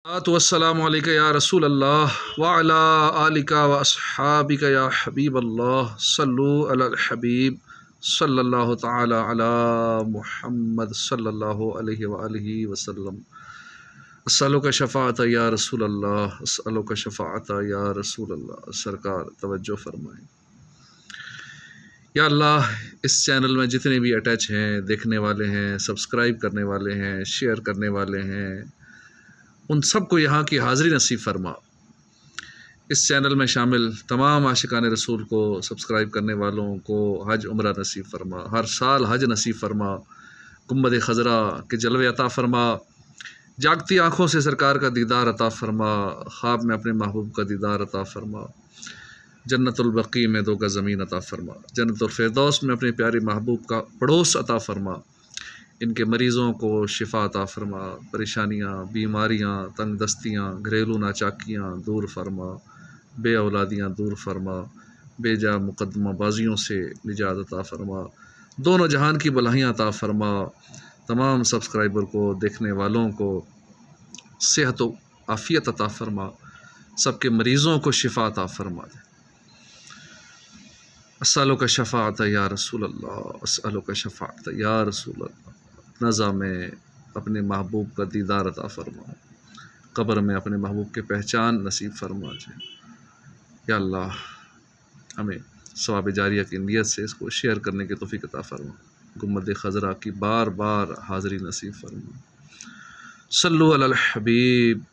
वस्सलामु अलैका या रसूल अल्लाह व अला आलिका व अस्हाबिका या हबीब अल्लाह सल्लु अलल हबीब सल्लल्लाहु तआला अला मुहम्मद सल्लल्लाहु अलैहि व आलिहि वसल्लम। अस्सलुका शफ़ाअत या रसूल अल्लाह, अस्सलुका शफ़ाअत या रसूल अल्लाह। सरकार तवज्जो फरमाएं। या अल्लाह, इस चैनल में जितने भी अटैच हैं, देखने वाले हैं, सब्सक्राइब करने वाले हैं, शेयर करने वाले हैं, उन सबको यहाँ की हाज़िरी नसीब फरमा। इस चैनल में शामिल तमाम आशिकान रसूल को सब्सक्राइब करने वालों को हज उम्रा नसीब फरमा, हर साल हज नसीब फरमा, गुम्बद खज़रा के जलवे अता फरमा, जागती आँखों से सरकार का दीदार अता फरमा, ख्वाब में अपने महबूब का दीदार अता फरमा, जन्नतुल बक़ी में 2 गज़ ज़मीन अता फरमा, जन्नतुल फ़िरदौस में अपने प्यारे महबूब का पड़ोस अता फरमा। इनके मरीज़ों को शिफ़ा अता फरमा, परेशानियाँ, बीमारियाँ, तंग दस्तियाँ, घरेलू नाचाकियाँ दूर फरमा, बे औलादियाँ दूर फरमा, बेजा मुकद्दमा बाजियों से निजात अता फरमा, दोनों जहान की भलाइयाँ अता फरमा। तमाम सब्सक्राइबर को, देखने वालों को सेहत व आफ़ियत अता फरमा, सबके मरीज़ों को शिफ़ा अता फरमा दे। अस्सलुका शफ़ाअत या रसूल अल्लाह, अस्सलुका शफ़ाअत या रसूल अल्लाह। नज़ा में अपने महबूब का दीदार अता फरमा, कब्र में अपने महबूब की पहचान नसीब फरमा दे। या अल्लाह, हमें सवाब जारिया की नीयत से इसको शेयर करने की तौफ़ीक़ अता फरमा, गुम्बद खज़रा की बार बार हाज़िरी नसीब फरमा। सल्लु अलल हबीब।